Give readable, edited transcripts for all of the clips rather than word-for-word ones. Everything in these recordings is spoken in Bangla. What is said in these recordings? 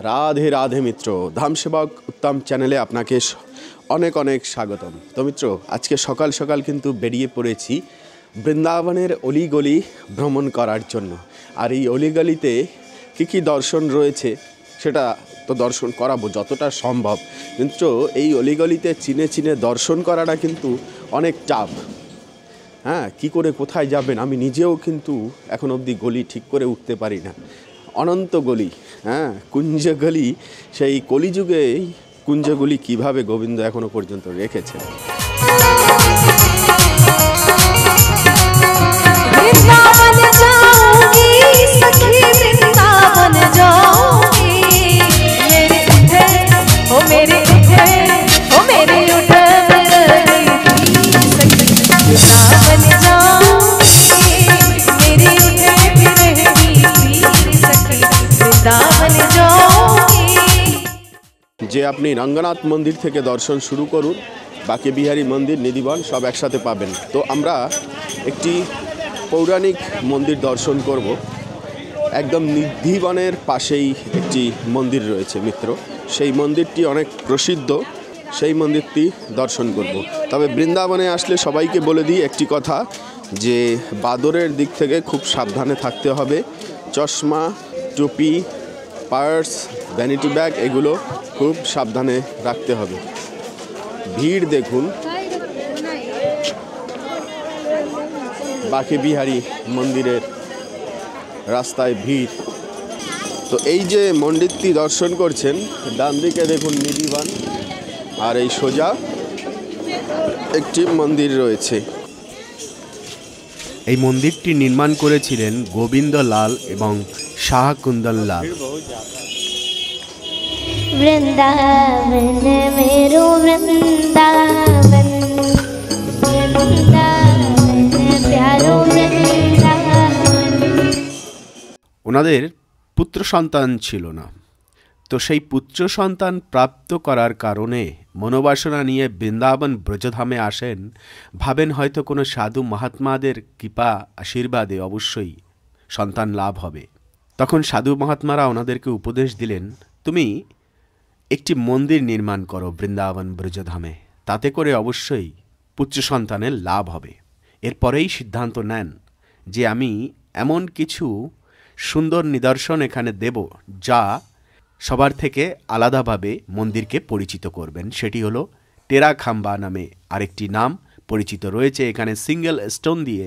রাধে রাধে মিত্র, ধামসেবক উত্তম চ্যানেলে আপনাকে অনেক অনেক স্বাগতম। তো মিত্র, আজকে সকাল সকাল কিন্তু বেরিয়ে পড়েছি বৃন্দাবনের অলিগলি ভ্রমণ করার জন্য। আর এই অলিগলিতে কী কী দর্শন রয়েছে সেটা তো দর্শন করাবো যতটা সম্ভব। কিন্তু এই অলিগলিতে চিনে চিনে দর্শন করাটা কিন্তু অনেক টাফ। হ্যাঁ, কী করে কোথায় যাবেন আমি নিজেও কিন্তু এখন অবধি গলি ঠিক করে উঠতে পারি না। অনন্ত গলি, হ্যাঁ, কুঞ্জগলি, সেই কলিযুগে এই কুঞ্জগুলি কীভাবে গোবিন্দ এখনো পর্যন্ত রেখেছেন। যে আপনি রঙ্গনাথ মন্দির থেকে দর্শন শুরু করুন, বাঁকে বিহারী মন্দির, নিধিবন সব একসাথে পাবেন। তো আমরা একটি পৌরাণিক মন্দির দর্শন করব। একদম নিধিবনের পাশেই একটি মন্দির রয়েছে মিত্র, সেই মন্দিরটি অনেক প্রসিদ্ধ, সেই মন্দিরটি দর্শন করব। তবে বৃন্দাবনে আসলে সবাইকে বলে দিই একটি কথা, যে বাদরের দিক থেকে খুব সাবধানে থাকতে হবে। চশমা, টুপি, পার্স, ভ্যানিটি ব্যাগ এগুলো খুব সাবধানে রাখতে হবে। ভিড় দেখুন, বাঁকে বিহারী মন্দিরের রাস্তায় ভিড়। তো এই যে মন্দিরটি দর্শন করছেন, ডান দিকে দেখুন নিধিবন, আর এই সোজা একটি মন্দির রয়েছে। এই মন্দিরটি নির্মাণ করেছিলেন গোবিন্দ লাল এবং শাহকুন্দন লাল। वृंदावन मेरो वृंदावन, वृंदावन प्यारो वृंदावन। ওনাদের পুত্র সন্তান ছিল না, তো সেই পুত্র সন্তান প্রাপ্ত করার কারণে মনোবাসনা নিয়ে বৃন্দাবন ব্রজধামে আসেন। ভাবেন হয়তো কোনো সাধু মহাত্মাদের কৃপা আশীর্বাদে অবশ্যই সন্তান লাভ হবে। তখন সাধু মহাত্মারা ওনাদেরকে উপদেশ দিলেন, তুমি একটি মন্দির নির্মাণ করো বৃন্দাবন ব্রজধামে, তাতে করে অবশ্যই পুত্র সন্তানের লাভ হবে। এরপরেই সিদ্ধান্ত নেন যে আমি এমন কিছু সুন্দর নিদর্শন এখানে দেব যা সবার থেকে আলাদাভাবে মন্দিরকে পরিচিত করবেন। সেটি হলো টেরা খাম্বা নামে আরেকটি নাম পরিচিত রয়েছে। এখানে সিঙ্গেল স্টোন দিয়ে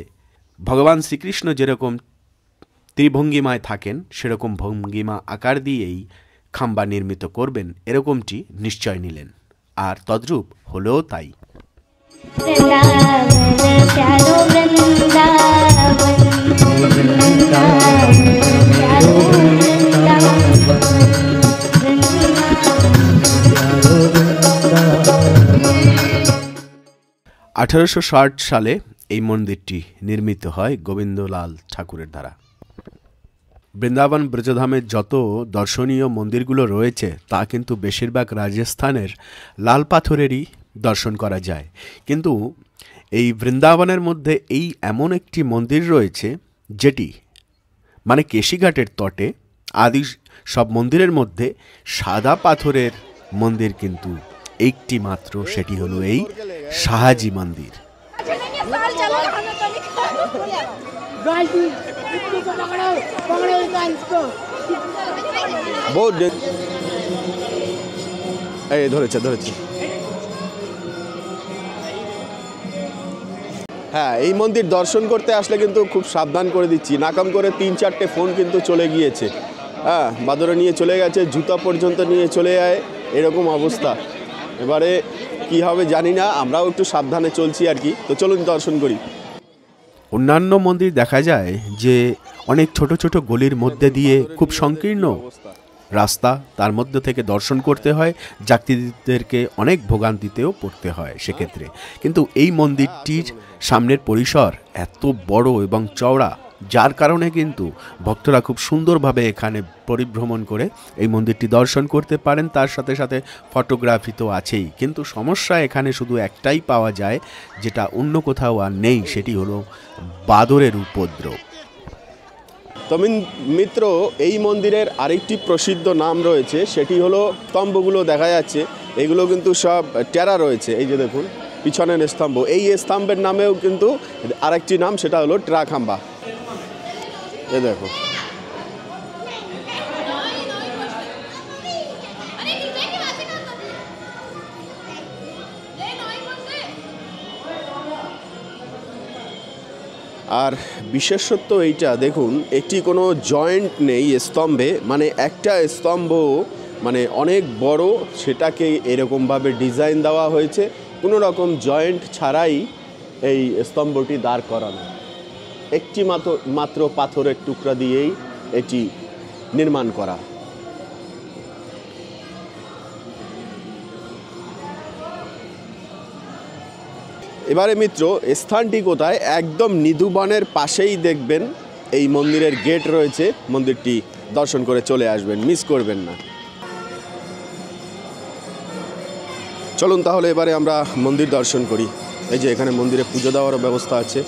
ভগবান শ্রীকৃষ্ণ যেরকম ত্রিভঙ্গিমায় থাকেন সেরকম ভঙ্গিমা আকার দিয়েই খাম্বা নির্মিত করবেন, এরকমটি নিশ্চয় নিলেন, আর তদ্রূপ হলেও তাই। সালে এই মন্দিরটি নির্মিত হয় গোবিন্দলাল ঠাকুরের দ্বারা। বৃন্দাবন ব্রজধামের যত দর্শনীয় মন্দিরগুলো রয়েছে তা কিন্তু বেশিরভাগ রাজস্থানের লাল পাথরেরই দর্শন করা যায়। কিন্তু এই বৃন্দাবনের মধ্যে এই এমন একটি মন্দির রয়েছে যেটি মানে কেশিঘাটের তটে আদি সব মন্দিরের মধ্যে সাদা পাথরের মন্দির কিন্তু একটি মাত্র, সেটি হলো এই শাহাজি মন্দির। ধরেছে হ্যাঁ, এই মন্দির দর্শন করতে আসলে কিন্তু খুব সাবধান করে দিচ্ছি, নাকাম করে 3-4টে ফোন কিন্তু চলে গিয়েছে। হ্যাঁ, বাদরে নিয়ে চলে গেছে, জুতা পর্যন্ত নিয়ে চলে যায়, এরকম অবস্থা। এবারে কি হবে জানি না, আমরাও একটু সাবধানে চলছি আর কি। তো চলুন দর্শন করি। অন্যান্য মন্দির দেখা যায় যে অনেক ছোট ছোট গলির মধ্যে দিয়ে খুব সংকীর্ণ রাস্তা, তার মধ্যে থেকে দর্শন করতে হয়, যাত্রীদেরকে অনেক ভোগান্তিতেও পড়তে হয় সেক্ষেত্রে। কিন্তু এই মন্দিরটির সামনের পরিসর এত বড় এবং চওড়া, যার কারণে কিন্তু ভক্তরা খুব সুন্দরভাবে এখানে পরিভ্রমণ করে এই মন্দিরটি দর্শন করতে পারেন। তার সাথে সাথে ফটোগ্রাফি তো আছেই, কিন্তু সমস্যা এখানে শুধু একটাই পাওয়া যায়, যেটা অন্য কোথাও আর নেই, সেটি হলো বাদরের উপদ্রব। তো মিত্র, এই মন্দিরের আরেকটি প্রসিদ্ধ নাম রয়েছে, সেটি হলো স্তম্ভগুলো দেখা যাচ্ছে, এগুলো কিন্তু সব টেরা রয়েছে। এই যে দেখুন পিছনের স্তম্ভ, এই স্তম্ভের নামেও কিন্তু আরেকটি নাম, সেটা হলো টেরাখাম্বা। এ দেখো, আর বিশেষত্ব এইটা দেখুন, একটি কোনো জয়েন্ট নেই স্তম্ভে, মানে একটা স্তম্ভ মানে অনেক বড়, সেটাকে এরকমভাবে ডিজাইন দেওয়া হয়েছে, কোনো রকম জয়েন্ট ছাড়াই এই স্তম্ভটি দাঁড় করানো, একটি মাত্র পাথরের টুকরা দিয়েই এটি নির্মাণ করা। এবারে মিত্র, স্থানটি কোথায়? একদম নিধুবনের পাশেই দেখবেন এই মন্দিরের গেট রয়েছে, মন্দিরটি দর্শন করে চলে আসবেন, মিস করবেন না। চলুন তাহলে এবারে আমরা মন্দির দর্শন করি। এই যে এখানে মন্দিরে পুজো দেওয়ারও ব্যবস্থা আছে।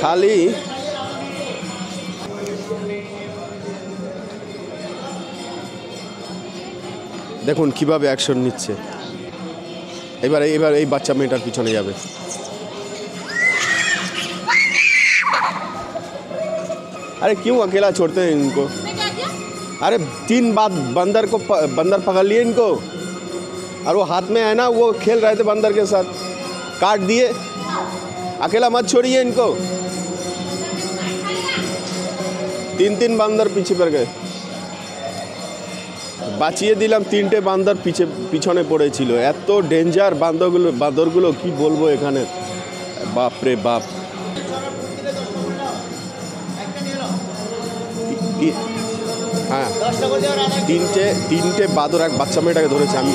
খালি দেখুন কিভাবে অ্যাকশন নিচ্ছে। এবার এই বাচ্চা মেয়েটার পিছনে যাবে। अरे क्यों अकेला छोड़ते हैं इनको? अरे 3 बार बंदर पकड़ लिए इनको, और वो हाथ में है ना, वो खेल रहे थे बंदर के साथ, काट दिए। अकेला मत छोड़िए इनको। 3 বান্দর পিছে পড়ে গেছে, বাঁচিয়ে দিলাম। 3টে বান্দর পিছনে পড়েছিল। এত ডেঞ্জার বান্দরগুলো কি বলবো এখানে, বাপরে বাপ। হ্যাঁ, 3টে বাদর এক বাচ্চা মেয়েটাকে ধরেছে। আমি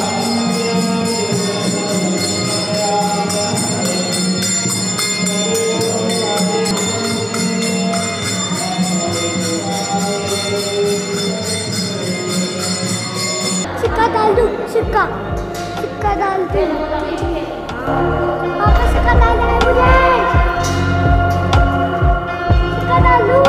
सिक्का डाल दूं, सिक्का डाल दूं। पापा सिक्का डाल दे मुझे, सिक्का डाल दूं।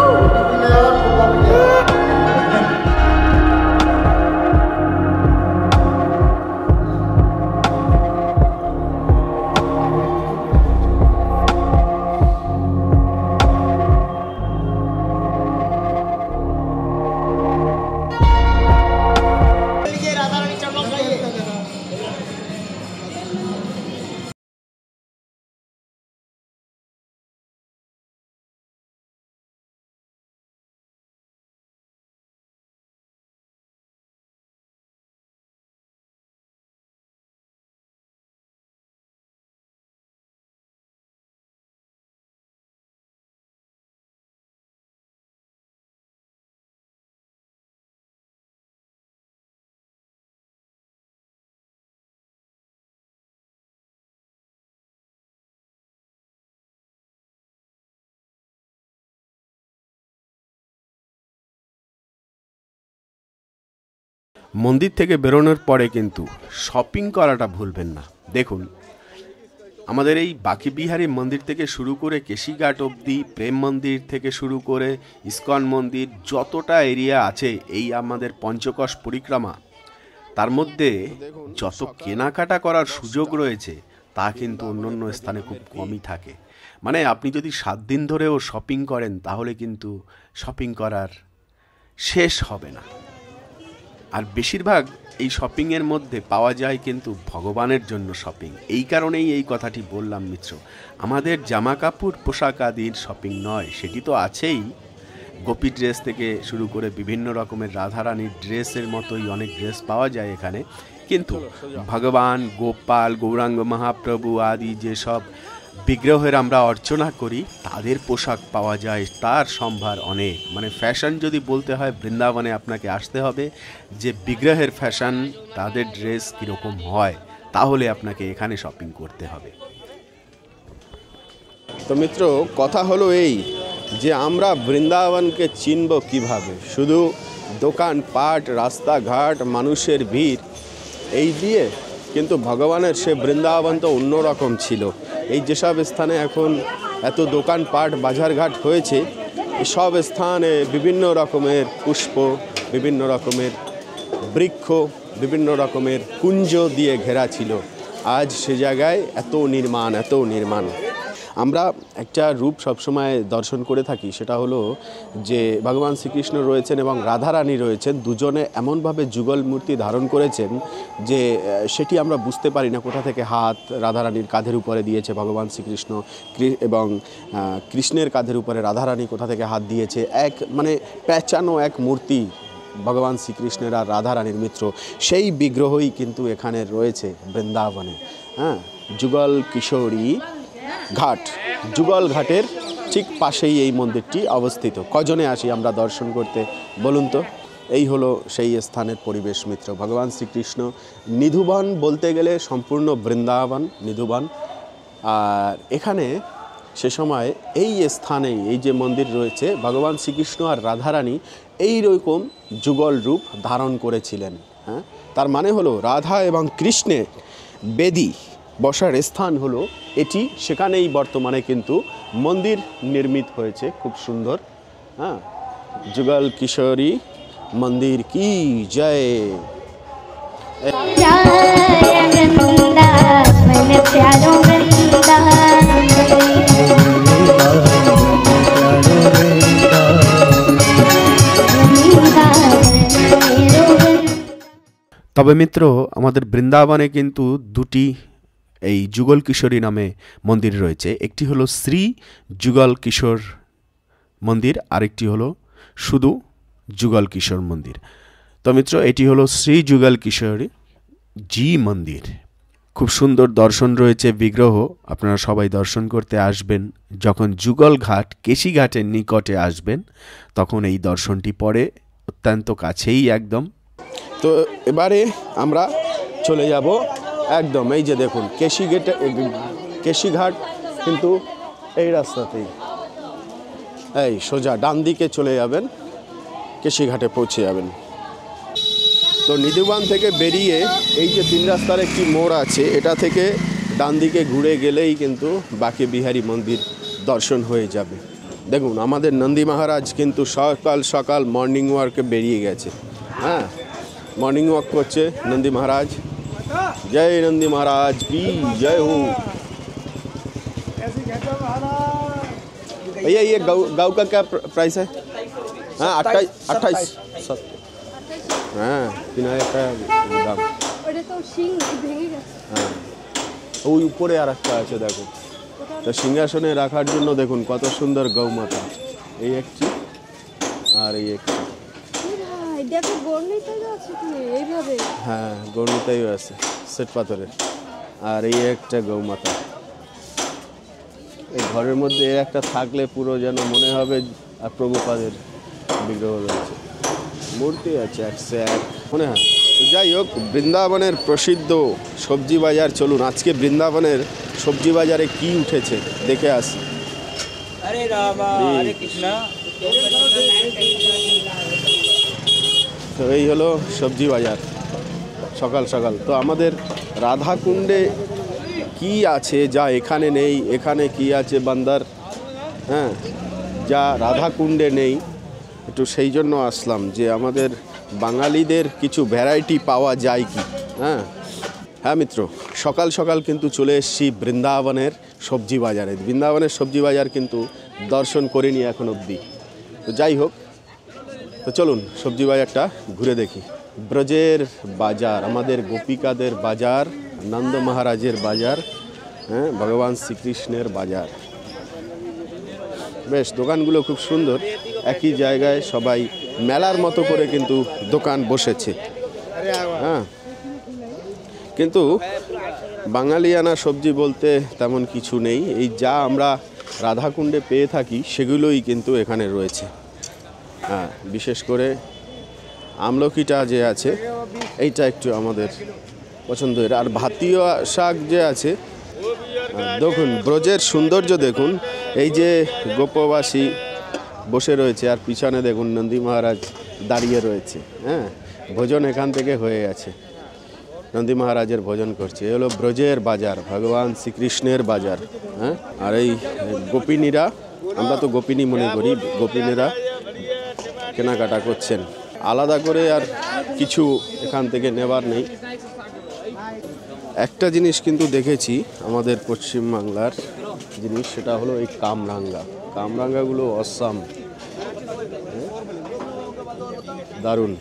মন্দির থেকে বেরোনোর পরে কিন্তু শপিং করাটা ভুলবেন না। দেখুন, আমাদের এই বাঁকবিহারী মন্দির থেকে শুরু করে কেশিঘাট অবধি, প্রেম মন্দির থেকে শুরু করে ইস্কন মন্দির, যতটা এরিয়া আছে এই আমাদের পঞ্চকোশ পরিক্রমা, তার মধ্যে যত কেনাকাটা করার সুযোগ রয়েছে তা কিন্তু অন্য স্থানে খুব কমই থাকে। মানে আপনি যদি 7 দিন ধরেও শপিং করেন তাহলে কিন্তু শপিং করার শেষ হবে না। আর বেশিরভাগ এই শপিংয়ের মধ্যে পাওয়া যায় কিন্তু ভগবানের জন্য শপিং। এই কারণেই এই কথাটি বললাম মিত্র, আমাদের জামা কাপড় পোশাক আদির শপিং নয়, সেটি তো আছেই। গোপী ড্রেস থেকে শুরু করে বিভিন্ন রকমের রাধারানীর ড্রেসের মতোই অনেক ড্রেস পাওয়া যায় এখানে, কিন্তু ভগবান গোপাল, গৌরাঙ্গ মহাপ্রভু আদি যেসব বিগ্রহের আমরা অর্চনা করি তাদের পোশাক পাওয়া যায়, তার সম্ভার অনেক। মানে ফ্যাশন যদি বলতে হয়, বৃন্দাবনে আপনাকে আসতে হবে, যে বিগ্রহের ফ্যাশন, তাদের ড্রেস কীরকম হয়, তাহলে আপনাকে এখানে শপিং করতে হবে। তো মিত্র, কথা হলো এই যে আমরা বৃন্দাবনকে চিনব কিভাবে? শুধু দোকানপাট, রাস্তাঘাট, মানুষের ভিড় এই দিয়ে? কিন্তু ভগবানের সে বৃন্দাবন তো অন্যরকম ছিল। এই যেসব স্থানে এখন এত দোকানপাট বাজারঘাট হয়েছে, এই সব স্থানে বিভিন্ন রকমের পুষ্প, বিভিন্ন রকমের বৃক্ষ, বিভিন্ন রকমের কুঞ্জ দিয়ে ঘেরা ছিল। আজ সে জায়গায় এত নির্মাণ। আমরা একটা রূপ সবসময় দর্শন করে থাকি, সেটা হলো যে ভগবান শ্রীকৃষ্ণ রয়েছেন এবং রাধারানী রয়েছেন, দুজনে এমনভাবে যুগল মূর্তি ধারণ করেছেন যে সেটি আমরা বুঝতে পারি না কোথা থেকে হাত রাধারানীর কাঁধের উপরে দিয়েছে ভগবান শ্রীকৃষ্ণ এবং কৃষ্ণের কাঁধের উপরে রাধারানী কোথা থেকে হাত দিয়েছে। এক মানে পেঁচানো এক মূর্তি ভগবান শ্রীকৃষ্ণের আর রাধারানীর মিত্র, সেই বিগ্রহই কিন্তু এখানে রয়েছে বৃন্দাবনে। হ্যাঁ, যুগল কিশোরী ঘাট, যুগল ঘাটের ঠিক পাশেই এই মন্দিরটি অবস্থিত। কজনে আসি আমরা দর্শন করতে বলুন তো? এই হলো সেই স্থানের পরিবেশ মিত্র। ভগবান শ্রীকৃষ্ণ নিধুবন বলতে গেলে সম্পূর্ণ বৃন্দাবন নিধুবন। আর এখানে সে সময় এই স্থানেই এই যে মন্দির রয়েছে, ভগবান শ্রীকৃষ্ণ আর রাধারানী এই রকম যুগল রূপ ধারণ করেছিলেন। হ্যাঁ, তার মানে হলো রাধা এবং কৃষ্ণের বেদী বসার স্থান হলো এটি, সেখানেই বর্তমানে কিন্তু মন্দির নির্মিত হয়েছে খুব সুন্দর। হ্যাঁ, যুগল কিশোরী মন্দির কি জয়। তবে মিত্র, আমাদের বৃন্দাবনে কিন্তু দুটি এই যুগল কিশোরী নামে মন্দির রয়েছে। একটি হলো শ্রী যুগল কিশোর মন্দির, আরেকটি হলো শুধু যুগল কিশোর মন্দির। তো মিত্র, এটি হলো শ্রী যুগল কিশোরী জি মন্দির। খুব সুন্দর দর্শন রয়েছে, বিগ্রহ। আপনারা সবাই দর্শন করতে আসবেন। যখন যুগল ঘাট কেশিঘাটের নিকটে আসবেন তখন এই দর্শনটি পড়ে, অত্যন্ত কাছেই একদম। তো এবারে আমরা চলে যাব একদম এই যে দেখুন কেশিঘাট কিন্তু এই রাস্তাতেই, এই সোজা ডান দিকে চলে যাবেন, কেশিঘাটে পৌঁছে যাবেন। তো নিধুবন থেকে বেরিয়ে এই যে 3 রাস্তার একটি মোড় আছে, এটা থেকে ডান দিকে ঘুরে গেলেই কিন্তু বাঁকে বিহারী মন্দির দর্শন হয়ে যাবে। দেখুন আমাদের নন্দী মহারাজ কিন্তু সকাল সকাল মর্নিং ওয়ার্কে বেরিয়ে গেছে। হ্যাঁ, मॉर्निंग वॉक করছে नंदी महाराज। जय नंदी महाराज की जय हो। भैया ये गाँव का क्या प्राइस है? हाँ 28। हाँ किनारे का दाम। हाँ ওই উপরে আর একটা আছে দেখো। তো সিংহাসনে রাখার জন্য দেখুন কত সুন্দর গৌ মাতা। এই একটি আর এই একটি। দেখো গর্ণিতাইও আছে কি এইভাবে? হ্যাঁ গর্ণিতাইও আছে শ্বেত পাথরের। আর এই একটা গৌ মাতা। এই ঘরের মধ্যে এর একটা থাকলে পুরো যেন মনে হবে আর প্রভুপাদের বিগ্রহ রয়েছে, মূর্তি আছে একশো এক মনে হয়। তো যাই হোক, বৃন্দাবনের প্রসিদ্ধ সবজি বাজার, চলুন আজকে বৃন্দাবনের সবজি বাজারে কি উঠেছে দেখে আসি। হরে রাম হরে কৃষ্ণ। তো এই হলো সবজি বাজার সকাল সকাল। তো আমাদের রাধাকুণ্ডে কি আছে যা এখানে নেই, এখানে কি আছে বান্দার, হ্যাঁ যা রাধাকুণ্ডে নেই, একটু সেই জন্য আসলাম যে আমাদের বাঙালিদের কিছু ভ্যারাইটি পাওয়া যায় কি। হ্যাঁ হ্যাঁ মিত্র, সকাল সকাল কিন্তু চলে এসেছি বৃন্দাবনের সবজি বাজারে। বৃন্দাবনের সবজি বাজার কিন্তু দর্শন করিনি এখন অবধি। তো যাই হোক, তো চলুন সবজি বাজারটা ঘুরে দেখি। ব্রজের বাজার, আমাদের গোপিকাদের বাজার, নন্দ মহারাজের বাজার, হ্যাঁ ভগবান শ্রীকৃষ্ণের বাজার। বেশ দোকানগুলো খুব সুন্দর, একই জায়গায় সবাই মেলার মতো করে কিন্তু দোকান বসেছে। হ্যাঁ কিন্তু বাঙালিয়ানা সবজি বলতে তেমন কিছু নেই। এই যা আমরা রাধাকুণ্ডে পেয়ে থাকি সেগুলোই কিন্তু এখানে রয়েছে। হ্যাঁ বিশেষ করে আমলকিটা যে আছে এইটা একটু আমাদের পছন্দের। আর ভাতীয় শাক যে আছে, দেখুন ব্রজের সৌন্দর্য দেখুন। এই যে গোপবাসী বসে রয়েছে আর পিছনে দেখুন নন্দী মহারাজ দাঁড়িয়ে রয়েছে। হ্যাঁ ভোজন এখান থেকে হয়ে আছে। নন্দী মহারাজের ভোজন করছে। এ হলো ব্রজের বাজার, ভগবান শ্রীকৃষ্ণের বাজার। হ্যাঁ, আর এই গোপিনীরা, আমরা তো গোপিনী মনে করি, গোপিনীরা কেনাকাটা করছেন। আলাদা করে আর কিছু এখান থেকে নেবার নেই। একটা জিনিস কিন্তু দেখেছি আমাদের পশ্চিমবাংলার জিনিস, সেটা হলো এই কামরাঙ্গা। কামরাঙ্গাগুলো অসাম, দারুণ।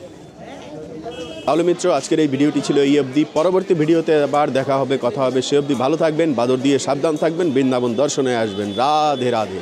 তাহলে মিত্র, আজকের এই ভিডিওটি ছিল এই অবধি। পরবর্তী ভিডিওতে আবার দেখা হবে, কথা হবে। সে অবধি ভালো থাকবেন, বাদর দিয়ে সাবধান থাকবেন, বৃন্দাবন দর্শনে আসবেন। রাধে রাধে।